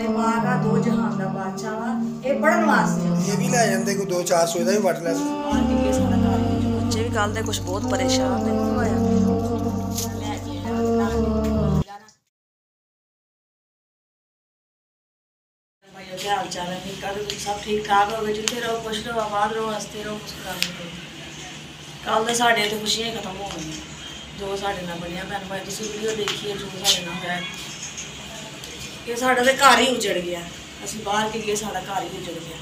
मां का दो जहान दा बादशाह वा ये पढ़न वास्ते ये भी लै जांदे कोई 2-400 दा भी वट लै बच्चे भी कल दे कुछ बहुत परेशान ने क्या हाल चाल है सब ठीक ठाक हो जिथे रहो खुश रहो आबाद रहो हंसते रहो मुस्कुराते रहो कल तो साढ़े तो खुशियां ही खत्म हो गई जो साढ़े नाल बनिया भैन भाई तुसीं वीडियो देखिए जो साढ़े नाल होया ये साढ़ा तो घर ही उजड़ गया असीं बाहर के गए साढ़ा घर ही उजड़ गया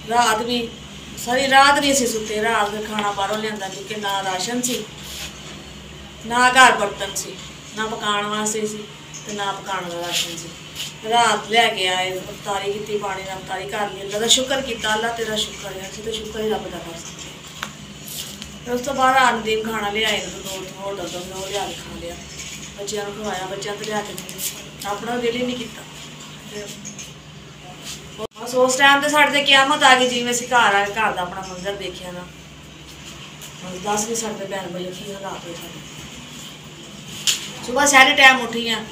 रात भी सारी रात नहीं असीं सुते रात का खाना बाहरों लिआंदा क्योंकि ना राशन सी ना घर बर्तन सी ना पकाने वास्ते सी ते ना पकाने का राशन सी रात लैके आए अफतारी की पानी ने अफतारी कर ली अल्लाह का शुक्र किया अल्लाह तेरा शुक्र है असीं तो शुक्र ही रब दा कर सकते उस तो बाद आनदीन खाना लियाए दो होटल तो मैं लिया के खा लिया बच्चों को खवाया बच्चों तो लिया के अपना दिल ही नहीं किया बस उस टाइम तो साढ़े ते क़यामत आ गई जिवें असीं घर आए घर का अपना मंजर देखिया ना बस दस नहीं सकते भैन भाई की हालात हुए साढ़े सुबह सारे टाइम उठी हाँ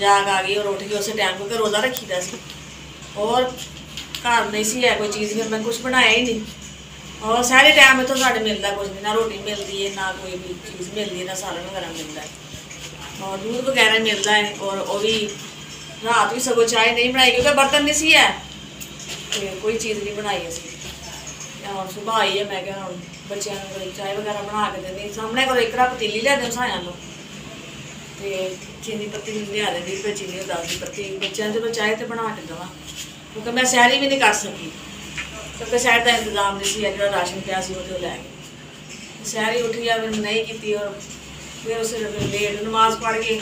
जाग आ गई और उठ गई उस टाइम क्योंकि रोज़ा रखी दा सी और घर नहीं सी है कोई चीज़ फिर मैं कुछ बनाया ही नहीं और सारे टाइम इतों साढ़े मिलता कुछ नहीं ना रोटी मिलती है ना कोई भी चीज़ मिलती है ना सालन वगैरह मिलता है और दूध वगैरह मिलता है और वो भी रात भी सगों चाय नहीं बनाई क्योंकि बर्तन नहीं सी है तो कोई चीज़ नहीं बनाई असी और सुबह आई है मैं क्या हम बच्चों को चाय वगैरह बना के देनी सामने को एक पतीली लिया दे साया लो तो चीनी पत्ती लिया देंदी फिर चीनी 10 की पत्ती बच्चों से चाय तो बना के देवा क्योंकि मैं सैरी भी नहीं कर सकी क्योंकि सैर का इंतजाम नहीं है जो राशन पिया वो तो लै गए सैरी उठी गया फिर नहीं की और फिर उस लेट नमाज पढ़ के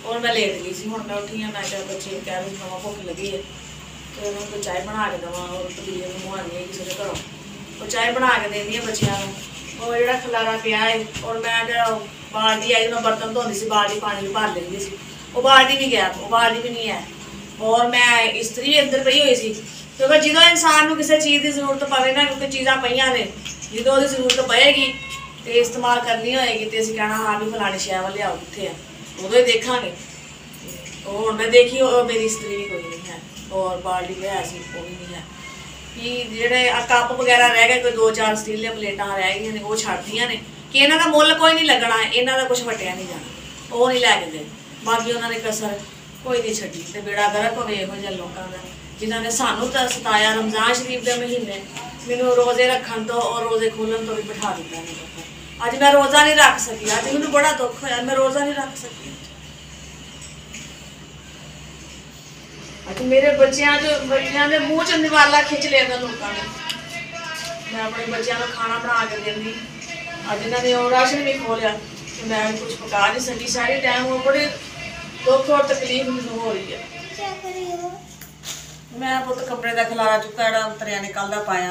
और मैं लेट गई सी हुण मैं उठी हाँ मैं क्या बच्चे कह रही मम्मा भुख लगी है तो उन्होंने चाय बना के देवा और पतीले में मुहानी है किसी के घरों और चाय बना के देनी है बच्चों को और जो खलारा पिया है और मैं जो बाल्टी आई मैं बर्तन धोती सी बाल्टी पानी भर लेंदी सी वो बाल्टी भी गया वो बाल्टी भी नहीं है और मैं इस्त्री भी अंदर पई हुई सी क्योंकि जो इंसान को किसी चीज़ की जरूरत पवे ना क्योंकि चीज़ा पईयां ने जो उसकी जरूरत पएगी तो इस्तेमाल करनी होएगी तो असं कहना हाँ भी फलानी शै वाल लियाओ कितने है उदों ही देखांगे और मैं देखी और मेरी इस्त्री भी कोई नहीं है और बाल्टी भी है सी वो भी नहीं है कि जेडे कप वगैरह रह गए कोई 2-4 स्टील प्लेटा रह गई ने वो छड़ दियां ने कि इन्हों का मुल कोई नहीं लगना इन्हों का कुछ वटिया नहीं जाना वो नहीं लैके गए बाकी उन्होंने कसर कोई नहीं छड़ी तो बेड़ा गर्क होवे इहो जिहे लोगों का जिन्होंने सानू तो सताया रमजान शरीफ के महीने मैनू रोज़े रखन तो और रोज़े खोलन तो भी बिठा दिता है अज मैं रोज़ा नहीं रख सकी अज मैनू बड़ा दुख होया मैं रोज़ा नहीं रख सकी अज मेरे बच्चों के मूँह च निवाला खिंच लिया लोगों ने मैं अपने बच्चों को खाना बना के देंदी अज इन्होंने राशन भी खोलिया तो मैं कुछ पका नहीं सकी सारे टाइम वो बड़े दुख और तकलीफ मैनू हो रही है मैं पुत कपड़े का खलारा चुका जो उतरिया निकलता पाया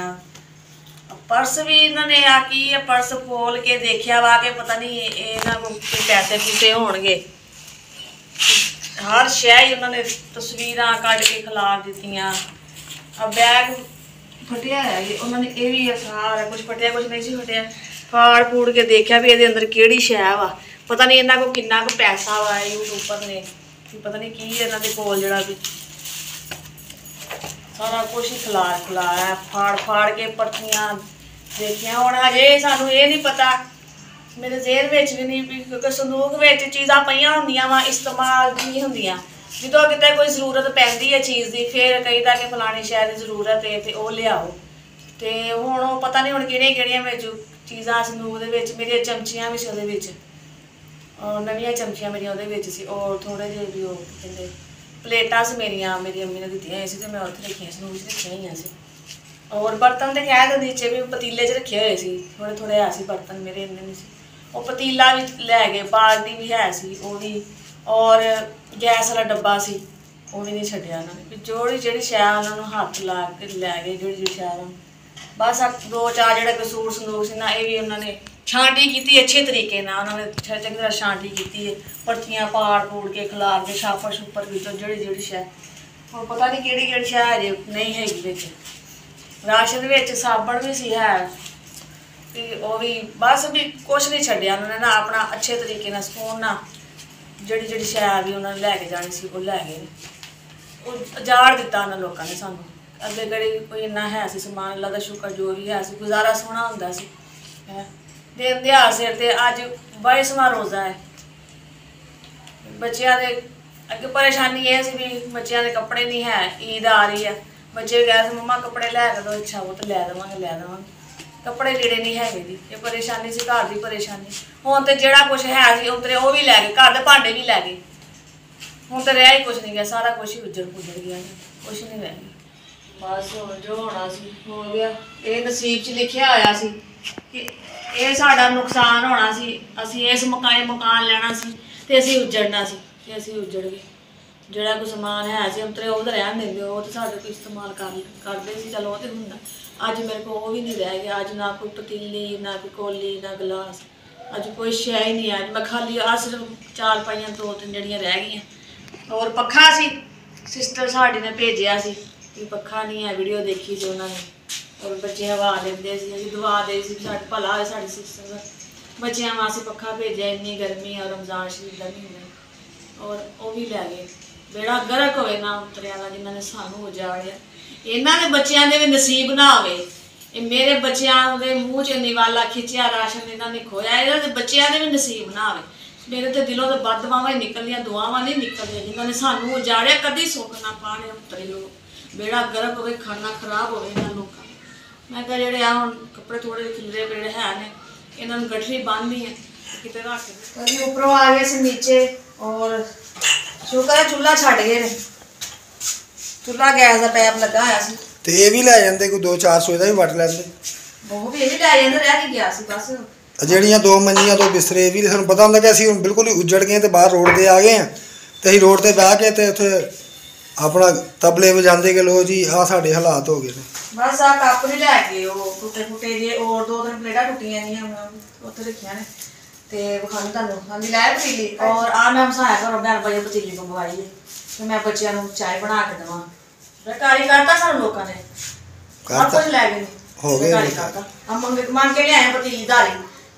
पर्स भी इन्होंने आकी पर्स खोल के देखा वा के पता नहीं इन्हों को पैसे पूसे होणगे हर शै उन्होंने तस्वीर कट के खिलार दित्तियां अब बैग फटिया है उन्होंने ये भी सारा कुछ फटिया कुछ नहीं सी फटिया फाड़ फूड़ के देखा भी ये अंदर केड़ी शै वा पता नहीं इन्हों को कितना पैसा वा यूट्यूबर ने पता नहीं की है इन्होंने कोल जड़ा भी सारा कुछ ही खिलाया फाड़ फाड़ के पर्चियां देखिया हुण अजे सानू ये नहीं पता मेरे जेहन में भी नहीं क्योंकि संदूक में चीज़ां पईयां होंदियां वा इस्तेमाल नहीं होंदियां जो कितने कोई जरूरत पैंदी है चीज़ की फिर कहीदा कि फलानी शहर की जरूरत है तो लियाओ तो हुण पता नहीं हुण किहड़ियां चीज़ां संदूक दे मेरिया चमचियां भी सी नवीं चमचियां मेरिया सी और थोड़े जे भी वो कहते प्लेटा से मेरी अम्मी ने दित्तियां सी मैं उत्थे रखियां संदूक च रखियां सी और बर्तन तो खैर नीचे भी पतीले च रखे हुए सी थोड़े थोड़े है सी बर्तन मेरे इन्ने नहीं सी वो पतीला भी लै गए बाल्टी भी है सी वो भी और गैस वाला डब्बा सी वो भी नहीं छड्डिया उन्होंने जोड़ी जी शै उन्होंने हथ ला के लै गए जी शै बस 2-4 जो कसूर संदूक से ना ये भी उन्होंने छांटी की अच्छे तरीके ना उन्होंने चंगी तरह छांटी की पर्चियां पाड़ पूड़ के खिलार के छापर छुपर भी जी शै और पता नहीं कि शै अजे नहीं हैगी बिच राशन में साबण भी सी है वो भी बस भी कुछ नहीं छड्डिया उन्होंने ना अपना अच्छे तरीके ना सुकून ना ਜਿਹੜੀ ਜਿਹੜੀ ਸ਼ੈ ਆ ਗਈ ਉਹਨਾਂ ਨੇ ਲੈ ਕੇ ਜਾਣੀ ਸੀ ਉਹ ਲੈ ਗਏ ਨੇ। ਉਹ ਉਜਾੜ ਦਿੱਤਾ ਉਹਨਾਂ ਲੋਕਾਂ ਨੇ ਸਾਨੂੰ। ਅੱਗੇ ਕਿਹੜੀ ਕੋਈ ਇੰਨਾ ਹੈ ਸੀ ਸਮਾਨ, ਅੱਲਾ ਦਾ ਸ਼ੁਕਰ ਜੋ ਵੀ ਹੈ ਸੀ, ਗੁਜ਼ਾਰਾ ਸੋਹਣਾ ਹੁੰਦਾ ਸੀ ਹੈ। ਦਿਨ ਦਿਹਾੜ ਸਿਰ ਤੇ ਅੱਜ 22ਵਾਂ ਰੋਜ਼ਾ ਹੈ। ਬੱਚਿਆਂ ਦੇ ਅੱਗੇ ਪਰੇਸ਼ਾਨੀ ਇਹ ਸੀ ਵੀ ਬੱਚਿਆਂ ਦੇ ਕੱਪੜੇ ਨਹੀਂ ਹੈ, ਈਦ ਆ ਰਹੀ ਹੈ, ਬੱਚੇ ਗਏ ਸੀ ਮੰਮਾ ਕੱਪੜੇ ਲੈ ਕੇ ਦਿਓ, ਅੱਛਾ ਉਹ ਤਾਂ ਲੈ ਦੇਵਾਂਗੇ, ਕੱਪੜੇ ਲੀੜੇ ਨਹੀਂ ਹੈਗੇ ਜੀ। ਇਹ ਪਰੇਸ਼ਾਨੀ ਸੀ, ਘਰ ਦੀ ਪਰੇਸ਼ਾਨੀ। ਹੁਣ ਤੇ ਜਿਹੜਾ ਕੁਝ ਹੈ ਸੀ ਉਤਰੇ ਉਹ ਵੀ ਲੈ ਗਏ, ਘਰ ਦੇ ਭਾਂਡੇ ਵੀ ਲੈ ਗਏ। ਹੁਣ ਤਾਂ ਰਿਹਾ ਹੀ ਕੁਝ ਨਹੀਂ ਗਿਆ, ਸਾਰਾ ਕੁਝ ਹੀ ਉੱਜੜ ਪੁੱਜੜ ਗਿਆ, ਕੁਝ ਨਹੀਂ ਰਹਿ ਗਿਆ। ਬਸ ਹੁਣ ਜੋ ਹੋਣਾ ਸੀ ਹੋ ਗਿਆ। ਇਹ ਨਸੀਬ 'ਚ ਲਿਖਿਆ ਹੋਇਆ ਸੀ ਕਿ ਇਹ ਸਾਡਾ ਨੁਕਸਾਨ ਹੋਣਾ ਸੀ, ਅਸੀਂ ਇਸ ਮਕਾਨ ਲੈਣਾ ਸੀ ਤੇ ਅਸੀਂ ਉੱਜੜਨਾ ਸੀ ਤੇ ਅਸੀਂ ਉੱਜੜ ਗਏ। ਜਿਹੜਾ ਕੋਈ ਸਮਾਨ ਹੈ ਸੀ ਉਤਰੇ ਉਹ ਤਾਂ ਰਹਿਣ ਦਿੰਦੇ, ਉਹ ਤਾਂ ਸਾਡੇ ਕੋਲ ਇਸਤੇਮਾਲ ਕਰਦੇ ਸੀ, ਚਲੋ ਉਹ ਤਾਂ ਹੁੰਦਾ। ਅੱਜ ਮੇਰੇ ਕੋਲ ਉਹ ਵੀ ਨਹੀਂ ਰਹਿ ਗਿਆ। ਅੱਜ ਨਾ ਕੋਈ ਪਤੀਲੀ, ਨਾ ਕੋਈ ਕੋਲੀ, ਨਾ ਗਲਾਸ, ਅੱਜ ਕੋਈ ਸ਼ੈ ਹੀ ਨਹੀਂ ਹੈ। ਅੱਜ ਮੈਂ ਖਾਲੀ ਆਹ ਸਿਰਫ 4 ਪਾਈਆਂ 2-3 ਜਿਹੜੀਆਂ ਰਹਿ ਗਈਆਂ। ਹੋਰ ਪੱਖਾ ਸੀ, ਸਿਸਟਰ ਸਾਡੀ ਨੇ ਭੇਜਿਆ ਸੀ ਕਿ ਪੱਖਾ ਨਹੀਂ ਹੈ, ਵੀਡੀਓ ਦੇਖੀ ਸੀ ਉਹਨਾਂ ਨੇ, ਔਰ ਬੱਚੇ ਹਵਾ ਲੈਂਦੇ ਸੀ, ਅਸੀਂ ਦੁਆ ਦੇ ਸੀ ਸਾਡਾ ਭਲਾ ਹੋਏ ਸਾਡੀ ਸਿਸਟਰ ਦਾ। ਬੱਚਿਆਂ ਵਾਸਤੇ ਪੱਖਾ ਭੇਜਿਆ, ਇੰਨੀ ਗਰਮੀ ਔਰ ਰਮਜ਼ਾਨ ਸ਼ਰੀਫ ਦਾ ਮਹੀਨਾ, ਔਰ ਉਹ ਵੀ ਲੈ ਗਏ। ਬੇੜਾ ਗਰਕ ਹੋਵੇ ਨਾ ਉਤਰਿਆ ਦਾ ਜਿਨ੍ਹਾਂ ਨੇ ਸਾਨੂੰ ਉਜਾੜਿਆ। ਇਹਨਾਂ ਦੇ ਬੱਚਿਆਂ ਦੇ ਵੀ ਨਸੀਬ ਨਾ ਹੋਵੇ। ਇਹ ਮੇਰੇ ਬੱਚਿਆਂ ਦੇ ਮੂੰਹ 'ਚ ਨਿਵਾਲਾ ਖਿੱਚਿਆ ਰਾਸ਼ਨ ਇਹਨਾਂ ਨੇ ਖੋਇਆ, ਇਹਨਾਂ ਦੇ ਬੱਚਿਆਂ ਦੇ ਵੀ ਨਸੀਬ ਨਾ ਹੋਵੇ। ਮੇਰੇ ਤੇ ਦਿਲੋਂ ਤਾਂ ਬਦਦੁਆਵਾਂ ਹੀ ਨਿਕਲਦੀਆਂ, ਦੁਆਵਾਂ ਨਹੀਂ ਨਿਕਲਦੀਆਂ। ਜਿਨ੍ਹਾਂ ਨੇ ਸਾਨੂੰ ਉਜਾੜਿਆ ਕਦੀ ਸੁੱਖ ਨਾ ਪਾਣੇ ਉਤਰੇ ਲੋਕ। ਬੇੜਾ ਗਰਕ ਹੋਵੇ, ਖਾਣਾ ਖਰਾਬ ਹੋਵੇ ਇਹਨਾਂ ਲੋਕਾਂ ਦਾ। ਮੈਂ ਕਿਹਾ ਜਿਹੜੇ ਆ ਹੁਣ ਕੱਪੜੇ ਥੋੜੇ ਖਿਲਰੇ ਜਿਹੜੇ ਹੈ ਨੇ ਇਹਨਾਂ ਨੂੰ ਗਠਰੀ ਬੰਨ੍ਹਦੀ ਹੈ ਕਿਤੇ ਰੱਖ ਦੇ। ਅਸੀਂ ਉੱਪਰੋਂ ਆ ਗਏ ਸੀ ਨੀਚੇ, ਔਰ ਸ਼ੁਕਰ ਹੈ ਚੁੱਲ੍ਹਾ ਛੱਡ ਗਏ ਨੇ। ਚੁੱਲ੍ਹਾ ਗੈਸ ਦਾ ਪੈਪ ਲੱਗਾ ਹੋਇਆ ਸੀ ਤੇ ਇਹ ਵੀ ਲੈ ਜਾਂਦੇ, ਕੋਈ 2-400 ਦਾ ਵੀ ਵੱਟ ਲੈਂਦੇ। ਉਹ ਵੀ ਇਹ ਵੀ ਲੈ ਜਾਂਦੇ, ਰਹਿ ਕੇ ਗਿਆ ਸੀ ਬਸ। ਜਿਹੜੀਆਂ 2 ਮੰਜੀਆਂ 2 ਬਿਸਤਰੇ, ਇਹ ਵੀ ਸਾਨੂੰ ਪਤਾ ਹੁੰਦਾ ਕਿ ਅਸੀਂ ਹੁਣ ਬਿਲਕੁਲ ਹੀ ਉੱਜੜ ਗਏ ਤੇ ਬਾਹਰ ਰੋਡ ਤੇ ਆ ਗਏ ਹਾਂ, ਤੇ ਅਸੀਂ ਰੋਡ ਤੇ ਬਹਿ ਕੇ ਤੇ ਉੱਥੇ ਆਪਣਾ ਤਬਲੇ ਵਜਾਉਂਦੇ ਕਿ ਲੋ ਜੀ ਆਹ ਸਾਡੇ ਹਾਲਾਤ ਹੋ ਗਏ ਨੇ। ਬਸ ਆਹ ਕੱਪ ਨਹੀਂ ਲੈ ਕੇ, ਉਹ ਟੁੱਟੇ ਜੇ, ਹੋਰ 2-3 ਪਲੇਟਾਂ ਟੁੱਟੀਆਂ ਜੀਆਂ ਉੱਥੇ ਰੱਖੀਆਂ ਨੇ ਤੇ ਵਿਖਾਉਂ ਤੁਹਾਨੂੰ। ਹਾਂਜੀ ਲੈ ਪਤੀਲੀ, ਔਰ ਆਹ ਮੈਂ ਹਮਸਾਇਆ ਘਰੋਂ 11 ਵਜੇ ਪਤੀਲੀ ਮੰਗਵਾਈ ਹੈ ਤੇ ਮੈਂ ਬੱਚਿਆਂ ਨੂੰ ਚਾਹ ਬਣਾ ਕੇ ਦੇਵਾਂ। ਬੇਕਾਰੀ ਕਰਤਾ ਸਾਨੂੰ ਲੋਕਾਂ ਨੇ, ਸਭ ਕੁਝ ਲੈ ਗਏ ਨੇ, ਹੋ ਗਏ ਕਰਤਾ। ਆ ਮੰਗ ਕੇ ਲਿਆਏ ਪਤੀਲੀ ਧਾਰੀ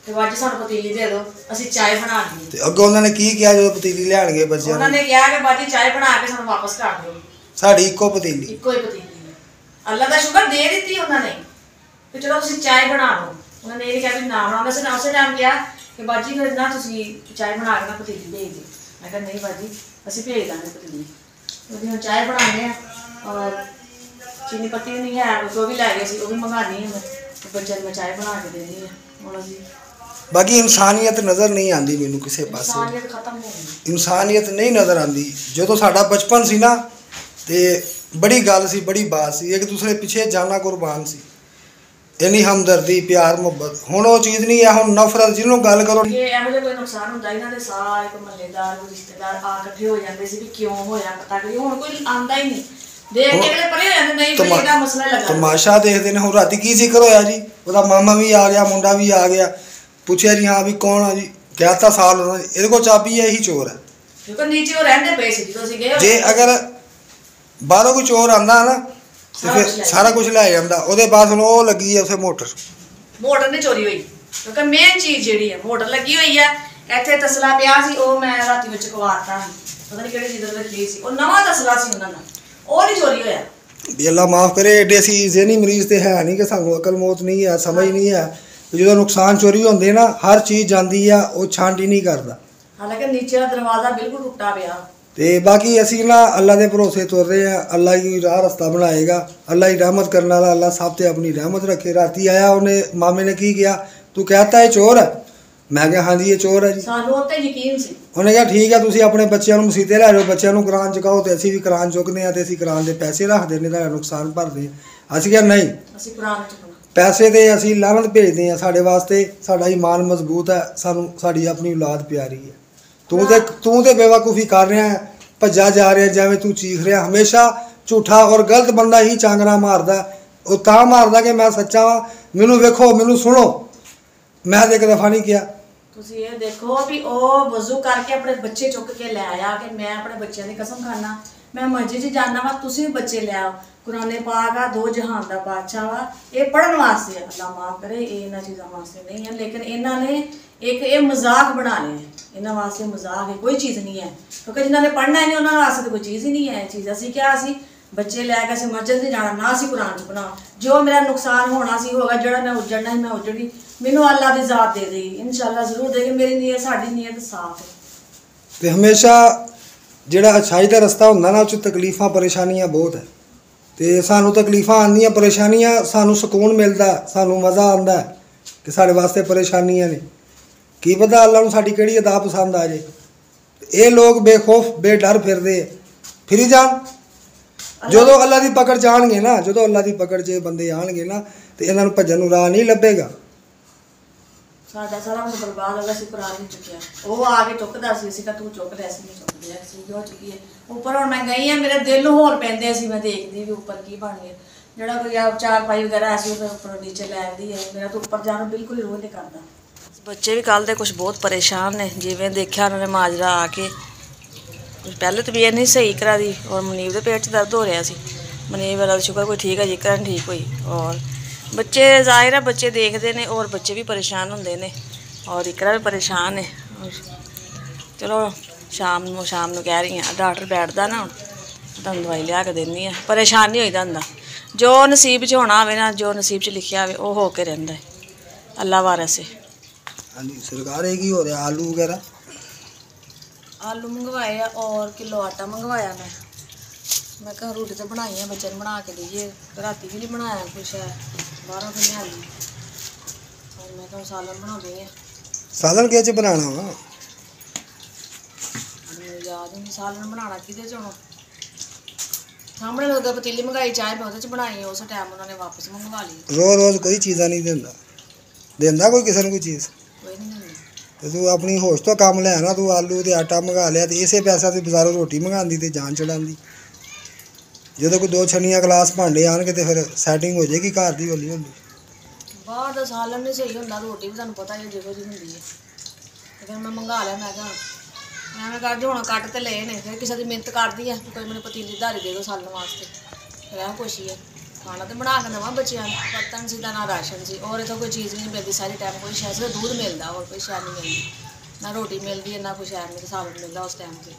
ਤੇ ਅੱਜ ਸਾਨੂੰ ਪਤੀਲੀ ਦੇ ਦਿਓ, ਅਸੀਂ ਚਾਹ ਬਣਾ ਦਈਏ। ਤੇ ਅੱਗੋਂ ਉਹਨਾਂ ਨੇ ਕੀ ਕਿਹਾ ਜਦੋਂ ਪਤੀਲੀ ਲਿਆਣਗੇ ਬੱਚਿਆਂ ਨੂੰ? ਉਹਨਾਂ ਨੇ ਕਿਹਾ ਕਿ ਬਾਜੀ ਚਾਹ ਬਣਾ ਕੇ ਸਾਨੂੰ ਵਾਪਸ ਕਰ ਦਿਓ। ਸਾਡੀ ਇੱਕੋ ਪਤੀਲੀ, ਇੱਕੋ ਹੀ ਪਤੀਲੀ। ਅੱਲਾ ਦਾ ਸ਼ੁਕਰ ਦੇ ਦਿੱਤੀ ਉਹਨਾਂ ਨੇ ਕਿ ਚਲੋ ਤੁਸੀਂ ਚਾਹ ਬਣਾ ਲਓ। ਉਹਨਾਂ ਨੇ ਇਹ ਕਿਹਾ ਵੀ ਨਾ ਬਣਾਉਂਦੇ ਸੀ ਨਾ, ਉਸੇ ਟਾਈਮ ਕਿਹਾ ਕਿ ਬਾਜੀ ਫਿਰ ਨਾ ਤੁਸੀਂ ਚਾਹ ਬਣਾ ਕੇ ਨਾ ਪਤੀਲੀ ਭੇਜ ਦਿਓ। ਮੈਂ ਕਿਹਾ ਨਹੀਂ ਬਾਜੀ ਅਸੀਂ ਭੇਜ ਦਾਂਗੇ ਪਤੀਲੀ। ਉਹਦੀ ਹੁਣ ਚਾਹ ਬਣਾਉਂਦੇ ਹਾਂ, ਔਰ ਚੀਨੀ ਪੱਤੀ ਨਹੀਂ ਹੈ ਉਹ ਵੀ ਲੈ ਗਏ ਸੀ, ਉਹ ਵੀ ਮੰਗਾਉਣੀ ਹੈ ਮੈਂ, ਬੱਚਿਆਂ ਨੂੰ ਮੈਂ ਚਾਹ ਬਣਾ ਕੇ ਦੇਣੀ ਹੈ। ਹੁਣ ਅਸੀਂ ਬਾਕੀ ਇਨਸਾਨੀਅਤ ਨਜ਼ਰ ਨਹੀਂ ਆਉਂਦੀ ਮੈਨੂੰ ਕਿਸੇ ਪਾਸੇ। ਇਨਸਾਨੀਅਤ ਖਤਮ ਹੋ ਗਈ, ਇਨਸਾਨੀਅਤ ਨਹੀਂ ਨਜ਼ਰ ਆਉਂਦੀ। ਜਦੋਂ ਸਾਡਾ ਬਚਪਨ ਸੀ ਨਾ ਤੇ ਬੜੀ ਗੱਲ ਸੀ, ਬੜੀ ਬਾਤ ਸੀ, ਇੱਕ ਦੂਸਰੇ ਪਿੱਛੇ ਜਾਨਾ ਕੁਰਬਾਨ ਸੀ, ਇੰਨੀ ਹਮਦਰਦੀ, ਪਿਆਰ, ਮੁਹੱਬਤ। ਹੁਣ ਉਹ ਚੀਜ਼ ਨਹੀਂ ਹੈ। ਹੁਣ ਨਫ਼ਰਤ, ਜਿਹਨੂੰ ਗੱਲ ਕਰੋ ਕਿ ਇਹੋ ਜਿਹਾ ਕੋਈ ਨੁਕਸਾਨ ਹੁੰਦਾ ਇਹਨਾਂ ਦੇ ਸਾਰੇ ਮਹੱਲੇਦਾਰ ਰਿਸ਼ਤੇਦਾਰ ਆ ਇਕੱਠੇ ਹੋ ਜਾਂਦੇ ਸੀ ਵੀ ਕਿਉਂ ਹੋਇਆ, ਪਤਾ ਕਰੀ। ਹੁਣ ਕੋਈ ਆਉਂਦਾ ਹੀ ਨਹੀਂ, ਦੇਖ ਕੇ ਅਗਲੇ ਪਰੇ ਹੋ ਜਾਂਦੇ, ਨਹੀਂ ਵੀ ਇਹਦਾ ਮਸਲਾ ਲੱਗਾ। ਤਮਾਸ਼ਾ ਦੇਖਦੇ ਨੇ। ਹੁਣ ਰਾਤੀ ਕੀ ਜ਼ਿਕਰ ਹੋਇਆ ਜੀ, ਉਹਦਾ ਮਾਮਾ ਵੀ ਆ ਗਿਆ, ਮੁੰਡਾ ਵੀ ਆ ਗਿਆ, ਪੁੱਛਿਆ ਜੀ ਹਾਂ ਵੀ ਕੌਣ ਆ ਜੀ, ਕਹਿਤਾ ਸਾਲ ਉਹਨਾਂ ਨੇ, ਇਹਦੇ ਕੋਲ ਚਾਬੀ ਹੈ, ਇਹੀ ਚੋਰ ਹੈ। ਕਿਉਂਕਿ ਨੀਚੇ ਉਹ ਰਹਿੰਦੇ ਪਏ ਸੀ ਜਦੋਂ ਅਸੀਂ ਗਏ। ਜੇ ਅਗਰ ਬਾਹਰੋਂ ਕੋਈ ਚੋਰ ਆਉਂਦਾ ਨਾ ਤੇ ਫਿਰ ਸਾਰਾ ਕੁਝ ਲੈ ਜਾਂਦਾ। ਉਹਦੇ ਬਾਅਦ ਹੁਣ ਉਹ ਲੱਗੀ ਹੈ ਉੱਥੇ ਮੋਟਰ ਨਹੀਂ ਚੋਰੀ ਹੋਈ, ਕਿਉਂਕਿ ਮੇਨ ਚੀਜ਼ ਜਿਹੜੀ ਹੈ ਮੋਟਰ ਲੱਗੀ ਹੋਈ ਹੈ। ਇੱਥੇ ਤਸਲਾ ਪਿਆ ਸੀ, ਉਹ ਮੈਂ ਰਾਤੀ ਵਿੱਚ ਕਵਾਤਾ, ਪਤਾ ਨਹੀਂ ਕਿਹੜੇ ਚੀਜ਼ ਰੱਖੀ ਸੀ, ਉਹ ਨਵਾਂ ਤਸਲਾ ਸੀ ਉਹਨਾਂ ਦਾ, ਉਹ ਨਹੀਂ ਚੋਰੀ ਹੋਇਆ। ਵੀ ਅੱਲਾ ਮਾਫ ਕਰੇ, ਐਡੇ ਅਸੀਂ ਜ਼ਹਿਨੀ ਮਰੀਜ਼ ਤੇ ਹੈ ਨਹੀਂ ਕਿ ਸਾਨੂੰ ਅਕਲ ਮੌਤ ਨਹੀਂ ਹੈ, ਸਮਝ ਨਹੀਂ ਹੈ। ਜਦੋਂ ਨੁਕਸਾਨ ਚੋਰੀ ਹੁੰਦੇ ਨਾ, ਹਰ ਚੀਜ਼ ਜਾਂਦੀ ਆ, ਉਹ ਛਾਂਟੀ ਨਹੀਂ ਕਰਦਾ। ਹਾਲਾਂਕਿ ਨੀਚੇ ਦਾ ਦਰਵਾਜ਼ਾ ਬਿਲਕੁਲ ਟੁੱਟਾ ਪਿਆ। ਤੇ ਬਾਕੀ ਅਸੀਂ ਨਾ ਅੱਲਾ ਦੇ ਭਰੋਸੇ ਤੁਰ ਰਹੇ ਹਾਂ। ਅੱਲਾ ਹੀ ਰਾਹ ਰਸਤਾ ਬਣਾਏਗਾ, ਅੱਲਾ ਹੀ ਰਹਿਮਤ ਕਰਨ ਵਾਲਾ, ਅੱਲਾ ਸਭ ਤੇ ਆਪਣੀ ਰਹਿਮਤ ਰੱਖੇ। ਰਾਤੀ ਆਇਆ, ਉਹਨੇ ਮਾਮੇ ਨੇ ਕੀ ਕਿਹਾ, ਤੂੰ ਕਹਿਤਾ ਇਹ ਚੋਰ ਹੈ? ਮੈਂ ਕਿਹਾ ਹਾਂਜੀ ਇਹ ਚੋਰ ਹੈ ਜੀ। ਸਾਨੂੰ ਉੱਤੇ ਯਕੀਨ ਸੀ। ਉਹਨੇ ਕਿਹਾ ਠੀਕ ਹੈ, ਤੁਸੀਂ ਆਪਣੇ ਬੱਚਿਆਂ ਨੂੰ ਮਸੀਤੇ ਲੈ ਜਾਓ, ਬੱਚਿਆਂ ਨੂੰ ਕੁਰਾਨ ਚੁਕਾਓ, ਤੇ ਅਸੀਂ ਵੀ ਕੁਰਾਨ ਚੁੱਕਦੇ ਹਾਂ ਤੇ ਅਸੀਂ ਕੁਰਾਨ ਦੇ ਪੈਸੇ ਰੱਖਦੇ ਨੇ, ਤੁਹਾਡਾ ਨੁਕਸਾਨ ਭਰਦੇ ਹਾਂ। ਅਸੀਂ ਕਿਹਾ ਨਹੀਂ, ਅਸੀਂ ਕੁਰਾਨ ਚੁਕਾਉਣਾ, ਪੈਸੇ ਤੇ ਅਸੀਂ ਲਾਨਤ ਭੇਜਦੇ ਹਾਂ ਸਾਡੇ ਵਾਸਤੇ, ਸਾਡਾ ਈਮਾਨ ਮਜ਼ਬੂਤ ਹੈ, ਸਾਨੂੰ ਸਾਡੀ ਆਪਣੀ ਔਲਾਦ ਪਿਆਰੀ ਹੈ। ਤੂੰ ਤੇ ਬੇਵਕੂਫੀ ਕਰ ਰਿਹਾ ਹੈ, ਭੱਜਾ ਜਾ ਰਿਹਾ, ਜਿਵੇਂ ਤੂੰ ਚੀਖ ਰਿਹਾ। ਹਮੇਸ਼ਾ ਝੂਠਾ ਔਰ ਗਲਤ ਬੰਦਾ ਹੀ ਚਾਂਗਣਾ ਮਾਰਦਾ। ਉਹ ਤਾਂ ਮਾਰਦਾ ਕਿ ਮੈਂ ਸੱਚਾ ਵਾਂ, ਮੈਨੂੰ ਵੇਖੋ, ਮੈਨੂੰ ਸੁਣੋ। ਮੈਂ ਤਾਂ ਇੱਕ ਦਫਾ ਨਹੀਂ ਕਿਹਾ। ਤੁਸੀਂ ਇਹ ਦੇਖੋ ਵੀ ਉਹ ਵਜ਼ੂ ਕਰਕੇ ਆਪਣੇ ਬੱਚੇ ਚੁੱਕ ਕੇ ਲੈ ਆਇਆ ਕਿ ਮੈਂ ਆਪਣੇ ਬੱਚਿਆਂ ਦੀ ਕਸਮ ਖਾਣਾ, मैं मस्जिद 'ਚ जाना वा, तुसी भी बच्चे ले आओ। कुराने पाक आ, 2 जहान दा बादशाह वा, ये पढ़न वास्ते है। अल्लाह माफ करे, ये इन्हां चीज़ां वास्ते नहीं है, लेकिन इन्हां ने एक ये मजाक बना लिया है। इन्हां वास्ते मजाक है, कोई चीज़ नहीं है, क्योंकि जिन्होंने पढ़ना है नहीं उन्होंने वास्ते तो कोई चीज़ ही नहीं है। चीज़ असी क्या असी बच्चे लैके असीं मस्जिद नहीं जाना, ना असीं कुरान च बनाओ। जो मेरा नुकसान होना सी होगा, जो मैं उजड़ना ही मैं उजड़ी, मैनू अल्लाह दी ज़ात दे देगी, इंशाअल्लाह ज़रूर देगी। मेरी नीयत, साडी नीयत साफ है। ਤੇ ਹਮੇਸ਼ਾ ਜਿਹੜਾ ਅੱਛਾਈ ਦਾ ਰਸਤਾ ਹੁੰਦਾ ਨਾ, ਉਹ 'ਚ ਤਕਲੀਫਾਂ ਪਰੇਸ਼ਾਨੀਆਂ ਬਹੁਤ ਹੈ। ਤੇ ਸਾਨੂੰ ਤਕਲੀਫਾਂ ਆਉਂਦੀਆਂ, ਪਰੇਸ਼ਾਨੀਆਂ, ਸਾਨੂੰ ਸਕੂਨ ਮਿਲਦਾ, ਸਾਨੂੰ ਮਜ਼ਾ ਆਉਂਦਾ ਕਿ ਸਾਡੇ ਵਾਸਤੇ ਪਰੇਸ਼ਾਨੀਆਂ ਨੇ। ਕੀ ਪਤਾ ਅੱਲਾ ਨੂੰ ਸਾਡੀ ਕਿਹੜੀ ਅਦਾ ਪਸੰਦ ਆ ਜੇ। ਇਹ ਲੋਕ ਬੇਖੌਫ ਬੇਡਰ ਫਿਰਦੇ ਆ, ਫਿਰੀ ਜਾਣ। ਜਦੋਂ ਅੱਲਾ ਦੀ ਪਕੜ 'ਚ ਆਉਣਗੇ ਨਾ, ਜਦੋਂ ਅੱਲਾ ਦੀ ਪਕੜ 'ਚ ਇਹ ਬੰਦੇ ਆਉਣਗੇ ਨਾ, ਤੇ ਇਹਨਾਂ ਨੂੰ ਭੱਜਣ ਨੂੰ ਰਾਹ ਨਹੀਂ ਲੱਭੇਗਾ। ਸਾਡਾ ਸਾਰਾ ਕੁਝ ਬਰਬਾਦ ਹੋ ਗਿਆ ਸੀ, ਕੁਰਾਨ ਨਹੀਂ ਚੁੱਕਿਆ। ਉਹ ਆ ਕੇ ਚੁੱਕਦਾ ਸੀ, ਅਸੀਂ ਕਿਹਾ ਤੂੰ ਚੁੱਕ ਲੈ, ਅਸੀਂ ਨਹੀਂ ਚੁੱਕਦੇ, ਅਸੀਂ ਜੋ ਚੁੱਕੀ ਹੈ ਉੱਪਰ। ਹੁਣ ਮੈਂ ਗਈ ਆ, ਮੇਰੇ ਦਿਲ ਨੂੰ ਹੋਰ ਪੈਂਦੇ ਸੀ, ਮੈਂ ਦੇਖਦੀ ਵੀ ਉੱਪਰ ਕੀ ਬਣ ਗਿਆ। ਜਿਹੜਾ ਕੋਈ ਚਾਰਪਾਈ ਵਗੈਰਾ ਸੀ ਉਹ ਉੱਪਰੋਂ ਨੀਚੇ ਲੈ ਆਉਂਦੀ ਹੈ। ਮੇਰਾ ਤਾਂ ਉੱਪਰ ਜਾਣ ਨੂੰ ਬਿਲਕੁਲ ਹੀ ਰੋਹ ਨਹੀਂ ਕਰਦਾ। ਬੱਚੇ ਵੀ ਕੱਲ੍ਹ ਦੇ ਕੁਝ ਬਹੁਤ ਪਰੇਸ਼ਾਨ ਨੇ, ਜਿਵੇਂ ਦੇਖਿਆ ਉਹਨਾਂ ਨੇ ਮਾਜਰਾ ਆ ਕੇ। ਪਹਿਲੇ ਤਬੀਅਤ ਨਹੀਂ ਸਹੀ ਕਰਾ ਦੀ, ਔਰ ਮਨੀਬ ਦੇ ਪੇਟ 'ਚ ਦਰਦ ਹੋ ਰਿਹਾ ਸੀ। ਮਨੀਬ ਵਾਲਾ ਸ਼ੁਕਰ ਕੋਈ ਠੀਕ ਹੈ, ਜਿਕਰ ਨਹੀਂ ਠੀਕ ਹੋਈ। ਔਰ ਬੱਚੇ ਜ਼ਾਹਿਰ ਹੈ ਬੱਚੇ ਦੇਖਦੇ ਨੇ, ਔਰ ਬੱਚੇ ਵੀ ਪਰੇਸ਼ਾਨ ਹੁੰਦੇ ਨੇ, ਔਰ ਇਕਰਾ ਵੀ ਪਰੇਸ਼ਾਨ ਹੈ। ਚਲੋ ਸ਼ਾਮ ਨੂੰ ਕਹਿ ਰਹੀ ਹਾਂ ਡਾਕਟਰ ਬੈਠਦਾ ਨਾ, ਤੁਹਾਨੂੰ ਦਵਾਈ ਲਿਆ ਕੇ ਦਿੰਦੀ ਹਾਂ। ਪਰੇਸ਼ਾਨ ਨਹੀਂ ਹੋਈਦਾ ਹੁੰਦਾ, ਜੋ ਨਸੀਬ 'ਚ ਹੋਣਾ ਹੋਵੇ ਨਾ, ਜੋ ਨਸੀਬ 'ਚ ਲਿਖਿਆ ਹੋਵੇ ਉਹ ਹੋ ਕੇ ਰਹਿੰਦਾ ਹੈ। ਅੱਲਾ ਵਾਰਸ ਹੈ। ਹਾਂਜੀ ਸਰਕਾਰ ਇਹ ਕੀ ਹੋ ਰਿਹਾ? ਆਲੂ ਵਗੈਰਾ ਆਲੂ ਮੰਗਵਾਏ ਆ, ਔਰ ਕਿਲੋ ਆਟਾ ਮੰਗਵਾਇਆ। ਮੈਂ ਕਿਹਾ ਰੋਟੀ ਤਾਂ ਬਣਾਈ ਆ, ਬੱਚੇ ਨੂੰ ਬਣਾ ਕੇ ਦਈਏ। ਰਾਤੀ ਵੀ ਨਹੀਂ ਬਣਾਇਆ ਕੁਛ, ਹੈ ਬਾਹਰੋਂ ਫਿਰ ਲਿਆ ਲਈ। ਔਰ ਮੈਂ ਕਿਹਾ ਸਾਲਨ ਬਣਾਉਂਦੇ ਆ। ਸਾਲਨ ਕਿਹ 'ਚ ਬਣਾਉਣਾ ਵਾ? ਮੈਨੂੰ ਯਾਦ ਨਹੀਂ ਸਾਲਨ ਬਣਾਉਣਾ ਕਿਹਦੇ 'ਚ ਹੋਣਾ। ਸਾਹਮਣੇ ਲੱਗਾ ਪਤੀਲੀ ਮੰਗਾਈ, ਚਾਹ ਮੈਂ ਉਹਦੇ 'ਚ ਬਣਾਈ। ਉਸ ਟਾਈਮ ਉਹਨਾਂ ਨੇ ਵਾਪਸ ਮੰਗਵਾ ਲਈ। ਰੋਜ਼ ਕੋਈ ਚੀਜ਼ਾਂ ਨਹੀਂ ਦਿੰਦਾ ਕੋਈ ਕਿਸੇ ਨੂੰ ਕੋਈ ਚੀਜ਼। ਕੋਈ ਨਹੀਂ ਦਿੰਦਾ। ਤੇ ਤੂੰ ਆਪਣੀ ਹੋਸ਼ ਤੋਂ ਕੰਮ ਲੈ ਨਾ, ਤੂੰ ਆਲੂ ਤੇ ਆਟਾ ਮੰਗਾ ਲਿਆ, ਤੇ ਇਸੇ ਪੈਸਾ ਤੇ ਬਾਜ਼ਾਰੋਂ ਰੋਟੀ ਮੰਗਾਉਂਦੀ ਤੇ ਜਾਨ ਚੜਾਉਂਦੀ। ਜਦੋਂ ਕੋਈ 2 ਛੰਨੀਆਂ ਗਲਾਸ ਭਾਂਡੇ ਆਉਣਗੇ ਤੇ ਫਿਰ ਸੈਟਿੰਗ ਹੋ ਜਾਏਗੀ ਘਰ ਦੀ ਹੌਲੀ ਹੌਲੀ। ਬਾਹਰ ਦਾ ਸਾਲਨ ਨਹੀਂ ਸਹੀ ਹੁੰਦਾ, ਰੋਟੀ ਵੀ ਤੁਹਾਨੂੰ ਪਤਾ ਹੈ ਜਿਹੋ ਜਿਹੀ ਹੁੰਦੀ ਹੈ। ਤੇ ਫਿਰ ਮੈਂ ਮੰਗਾ ਲਿਆ। ਮੈਂ ਕਿਹਾ ਐਵੇਂ ਕਰਦੇ ਹੁਣ ਕੱਟ ਤੇ ਲਏ ਨੇ, ਫਿਰ ਕਿਸੇ ਦੀ ਮਿਹਨਤ ਕਰਦੀ ਆ ਕੋਈ ਮੈਨੂੰ ਪਤੀਲੀ ਧਾਰੀ ਦੇ ਦਿਓ ਸਾਲਨ ਵਾਸਤੇ। ਫਿਰ ਇਹ ਕੁਛ ਹੀ ਹੈ, ਖਾਣਾ ਤਾਂ ਬਣਾ ਕੇ ਦੇਵਾਂ ਬੱਚਿਆਂ ਨੂੰ। ਬਰਤਨ ਸੀ ਤਾਂ ਨਾ ਰਾਸ਼ਨ ਸੀ, ਔਰ ਇੱਥੋਂ ਕੋਈ ਚੀਜ਼ ਨਹੀਂ ਮਿਲਦੀ ਸਾਰੀ ਟਾਈਮ। ਕੋਈ ਸ਼ਾਇਦ ਸਿਰਫ ਦੁੱਧ ਮਿਲਦਾ, ਹੋਰ ਕੋਈ ਸ਼ਾਇਦ ਨਹੀਂ ਮਿਲਦੀ, ਨਾ ਰੋਟੀ ਮਿਲਦੀ ਹੈ, ਨਾ ਕੋਈ ਸ਼ਾਇਦ ਨਹੀਂ ਸਾਲਨ ਮਿਲਦਾ ਉਸ ਟਾਈਮ 'ਤੇ।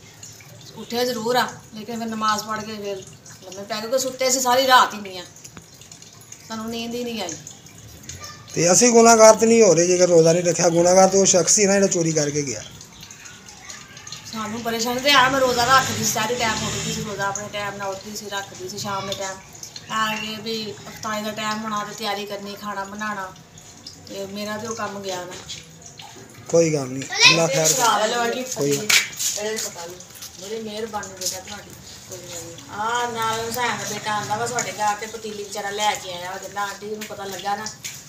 ਉੱਠਿਆ ਜ਼ਰੂਰ ਆ, ਲੇਕਿਨ ਫਿਰ ਨਮਾਜ਼ ਪੜ੍ਹ ਕੇ ਫਿਰ ਲੰਮੇ ਪੈ ਕੇ ਸੁੱਤੇ ਸੀ ਸਾਰੀ ਰਾਤ ਹੀ ਨਹੀਂ ਆ, ਸਾਨੂੰ ਨੀਂਦ ਹੀ ਨਹੀਂ ਆਈ। ਤੇ ਅਸੀਂ ਗੁਨਾਹਗਾਰ ਤਾਂ ਨਹੀਂ ਹੋ ਰਹੇ ਜੇਕਰ ਰੋਜ਼ਾ ਨਹੀਂ ਰੱਖਿਆ। ਗੁਨਾਹਗਾਰ ਤਾਂ ਉਹ ਸ਼ਖਸ ਹੀ ਨਾ ਜਿਹੜਾ ਚੋਰੀ ਕਰਕੇ ਗਿਆ। ਸਾਨੂੰ ਪਰੇਸ਼ਾਨੀ ਤੇ ਆ। ਮੈਂ ਰੋਜ਼ਾ ਰੱਖਦੀ ਸੀ, ਸਾਰੇ ਟਾਈਮ ਉੱਠਦੀ ਸੀ, ਰੋਜ਼ਾ ਆਪਣੇ ਟਾਈਮ ਨਾਲ ਉੱਠਦੀ ਸੀ, ਰੱਖਦੀ ਸੀ। ਸ਼ਾਮ ਦੇ ਟਾਈਮ ਆ ਕੇ ਵੀ ਅਫਤਾਰੀ ਦਾ ਟਾਈਮ ਹੋਣਾ ਤੇ ਤਿਆਰੀ ਕਰਨੀ, ਖਾਣਾ ਬਣਾਉਣਾ, ਤੇ ਮੇਰਾ ਤੇ ਉਹ ਕੰਮ ਗਿਆ ਨਾ। ਕੋਈ ਗੱਲ ਨਹੀਂ, ਅੱਲਾ ਖੈਰ ਕੋਈ ਬੜੀ ਮਿਹਰਬਾਨੀ ਬੇਟਾ ਤੁਹਾਡੀ। ਕੋਈ ਨਹੀਂ ਆ ਨਾਲ ਹੁਸੈਨ ਦਾ ਬੇਟਾ ਆਉਂਦਾ ਵਾ ਤੁਹਾਡੇ ਘਰ, ਤੇ ਪਤੀਲੀ ਵਿਚਾਰਾ ਲੈ ਕੇ ਆਇਆ। ਉਹ ਕਹਿੰਦਾ ਆਂਟੀ ਨੂੰ ਪਤਾ ਲੱਗਾ ਨਾ,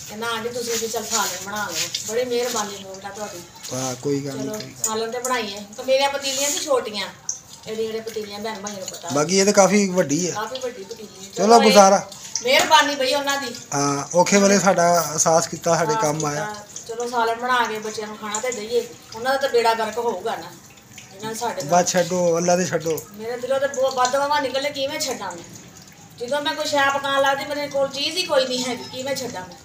ਕਹਿੰਦਾ ਆਂਟੀ ਤੁਸੀਂ ਵੀ ਚੱਲ ਸਾਲਨ ਬਣਾ ਲਓ। ਬੜੀ ਮਿਹਰਬਾਨੀ ਬੇਟਾ ਤੁਹਾਡੀ। ਹਾਂ ਕੋਈ ਗੱਲ ਚਲੋ ਨਹੀਂ। ਸਾਲਨ ਤੇ ਬਣਾਈਏ। ਤਾਂ ਮੇਰੀਆਂ ਪਤੀਲੀਆਂ ਸੀ ਛੋਟੀਆਂ, ਜਿਹੜੇ ਪਤੀਲੀਆਂ ਭੈਣ ਭਾਈਆਂ ਨੂੰ ਪਤਾ। ਬਾਕੀ ਇਹ ਤਾਂ ਕਾਫੀ ਵੱਡੀ ਹੈ, ਕਾਫੀ ਵੱਡੀ ਪਤੀਲੀ। ਚਲੋ ਗੁਜ਼ਾਰਾ। ਮਿਹਰਬਾਨੀ ਬਈ ਉਹਨਾਂ ਦੀ। ਹਾਂ ਔਖੇ ਵੇਲੇ ਸਾਡਾ ਅਹਿਸਾਸ ਕੀਤਾ, ਸਾਡੇ ਕੰਮ ਆਇਆ। ਚਲੋ ਸਾਲਨ ਬਣਾ ਕੇ ਬੱਚਿਆਂ ਨੂੰ ਖਾਣਾ ਤੇ ਦਈਏ। ਉਹਨਾਂ ਦਾ ਤਾਂ ਬੇੜਾ ਗਰਕ ਹੋਊਗਾ ਨਾ, ਇਹਨਾਂ ਸਾਡੇ ਨਾਲ। ਬਸ ਛੱਡੋ, ਅੱਲਾ ਦੇ ਛੱਡੋ। ਮੇਰੇ ਦਿਲੋਂ ਤੇ ਬਹੁਤ ਬਦਦੁਆਵਾਂ ਨਿਕਲੇ, ਕਿਵੇਂ ਛੱਡਾਂ ਮੈਂ? ਜਦੋਂ ਮੈਂ ਕੋਈ ਸ਼ੈ ਪਕਾਉਣ ਲੱਗਦੀ ਮੇਰੇ ਕੋਲ ਚੀਜ਼ ਹੀ ਕੋਈ ਨਹੀਂ ਹੈਗੀ, ਕਿਵੇਂ ਛੱਡਾਂ ਮੈਂ?